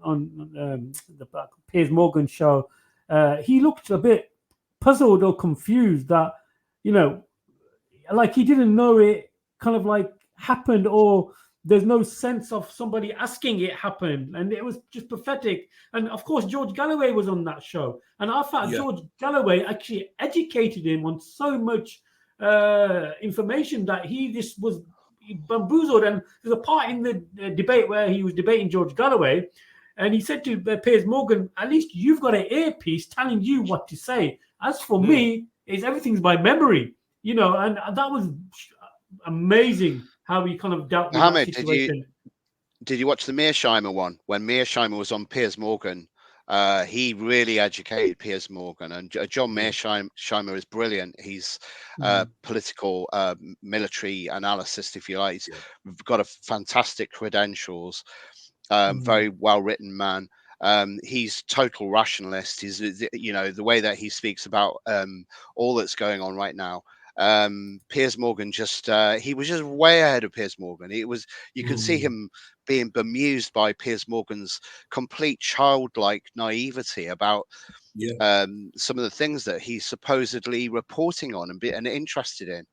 the Piers Morgan show, he looked a bit puzzled or confused that, like he didn't know it kind of like happened, or there's no sense of somebody asking it happened, and it was just pathetic. And of course, George Galloway was on that show, and I thought George Galloway actually educated him on so much information that he was bamboozled. And there's a part in the debate where he was debating George Galloway, and he said to Piers Morgan, "At least you've got an earpiece telling you what to say. As for me, everything's by memory." And that was amazing how he kind of dealt with Mohammed, that situation. Did you watch the Mearsheimer one? When Mearsheimer was on Piers Morgan, he really educated Piers Morgan, and John Mearsheimer is brilliant. He's political, military analyst, if you like. He's got a fantastic credentials, very well-written man. He's total rationalist. He's, the way that he speaks about all that's going on right now. Piers Morgan he was just way ahead of Piers Morgan. You could see him being bemused by Piers Morgan's complete childlike naivety about some of the things that he's supposedly reporting on and interested in.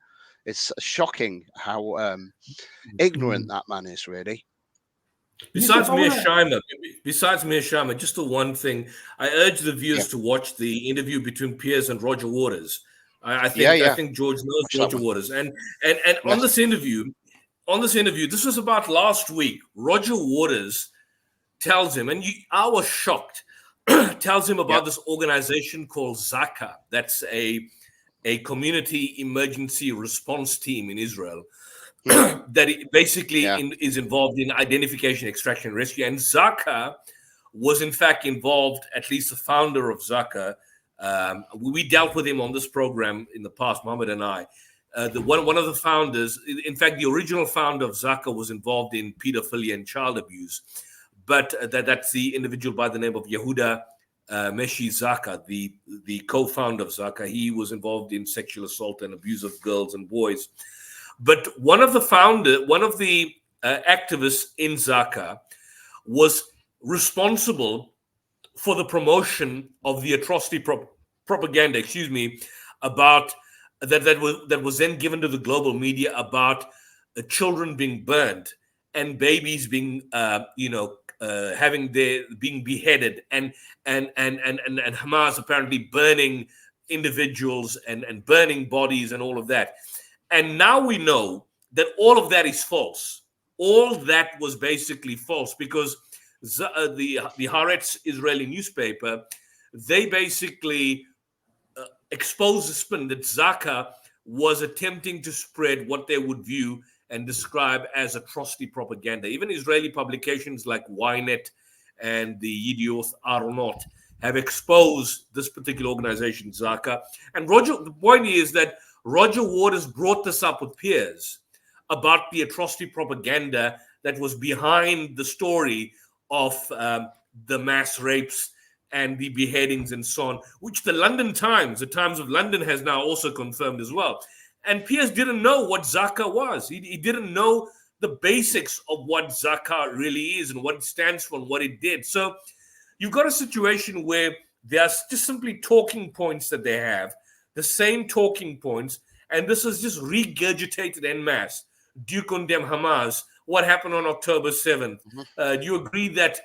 It's shocking how ignorant that man is, really. Besides Mearsheimer, just the one thing, I urge the viewers to watch the interview between Piers and Roger Waters. I think George knows Roger Waters, and on this interview, this was about last week. Roger Waters tells him, and I was shocked, tells him about this organization called Zaka. That's a community emergency response team in Israel that basically is involved in identification, extraction, and rescue. And Zaka was in fact involved, at least the founder of Zaka. We dealt with him on this program in the past, Mohammed and I. One of the founders, in fact, the original founder of Zaka was involved in pedophilia and child abuse. But that's the individual by the name of Yehuda Meshi Zaka, the co-founder of Zaka. He was involved in sexual assault and abuse of girls and boys. But one of the activists in Zaka was responsible for the promotion of the atrocity propaganda, about that was then given to the global media about children being burned and babies being, being beheaded, and Hamas apparently burning individuals and burning bodies and all of that. And now we know that all of that is false. All that was basically false, because the Haaretz Israeli newspaper, they basically exposed the spin that Zaka was attempting to spread what they would view and describe as atrocity propaganda. Even Israeli publications like Ynet and the Yedioth Aronot have exposed this particular organization, Zaka. And the point is that Roger Waters brought this up with Piers about the atrocity propaganda that was behind the story of the mass rapes and the beheadings and so on, which the Times of London has now also confirmed as well. And Piers didn't know what Zaka was. He didn't know the basics of what Zaka really is and what it stands for and what it did. So you've got a situation where there's just simply talking points that they have, the same talking points, and this is just regurgitated en masse. Do you condemn Hamas? What happened on October 7th? Do you agree that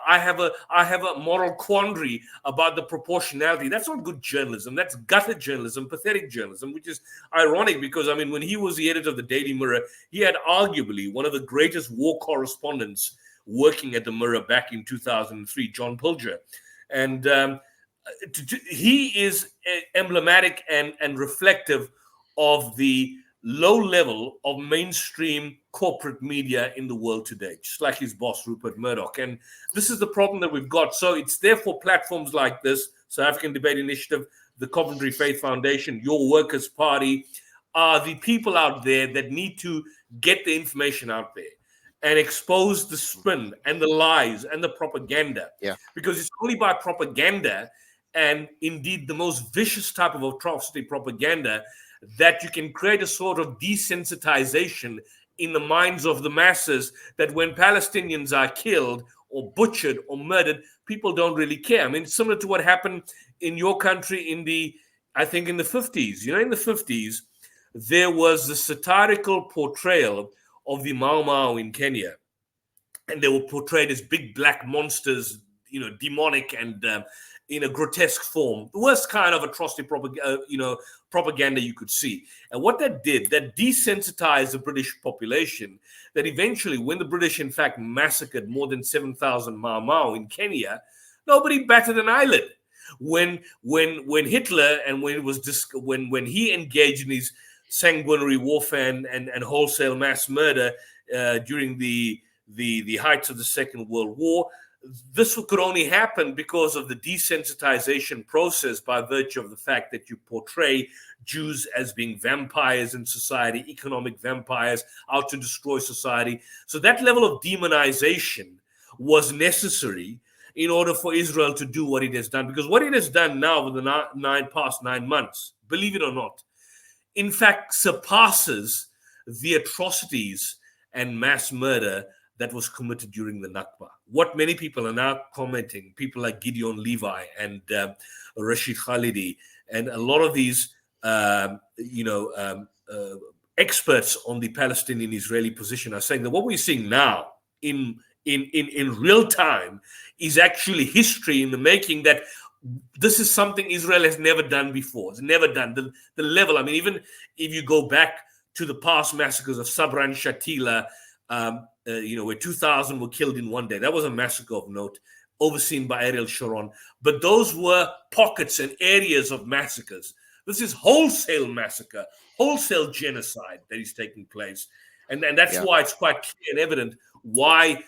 I have a moral quandary about the proportionality? That's not good journalism. That's gutter journalism, pathetic journalism, which is ironic because, when he was the editor of the Daily Mirror, he had arguably one of the greatest war correspondents working at the Mirror back in 2003, John Pilger. And he is emblematic and reflective of the low level of mainstream corporate media in the world today, just like his boss, Rupert Murdoch. And this is the problem that we've got. So it's therefore platforms like this, South African Debate Initiative, the Coventry Faith Foundation, Your Workers' Party, are the people out there that need to get the information out there and expose the spin and the lies and the propaganda. Yeah. Because it's only by propaganda, and indeed the most vicious type of atrocity propaganda, that you can create a sort of desensitization in the minds of the masses, that when Palestinians are killed or butchered or murdered, people don't really care. I mean, it's similar to what happened in your country in the 50s. You know, in the 50s, there was the satirical portrayal of the Mau Mau in Kenya. And they were portrayed as big black monsters, you know, demonic and in a grotesque form. The worst kind of atrocity propaganda you could see. And what that did, that desensitized the British population, that eventually, when the British, in fact, massacred more than 7,000 Mau Mau in Kenya, nobody batted an eyelid. When Hitler and when he engaged in his sanguinary warfare and wholesale mass murder during the heights of the Second World War, this could only happen because of the desensitization process by virtue of the fact that you portray Jews as being vampires in society, economic vampires out to destroy society. So that level of demonization was necessary in order for Israel to do what it has done. Because what it has done now with the past 9 months, believe it or not, in fact surpasses the atrocities and mass murder that was committed during the Nakba. What many people are now commenting, people like Gideon Levi and Rashid Khalidi, and a lot of these, experts on the Palestinian-Israeli position are saying that what we're seeing now in real time is actually history in the making, that this is something Israel has never done before. It's never done. The level, I mean, even if you go back to the past massacres of Sabra and Shatila, where 2,000 were killed in one day. That was a massacre of note, overseen by Ariel Sharon. But those were pockets and areas of massacres. This is wholesale massacre, wholesale genocide that is taking place. And that's why it's quite clear and evident why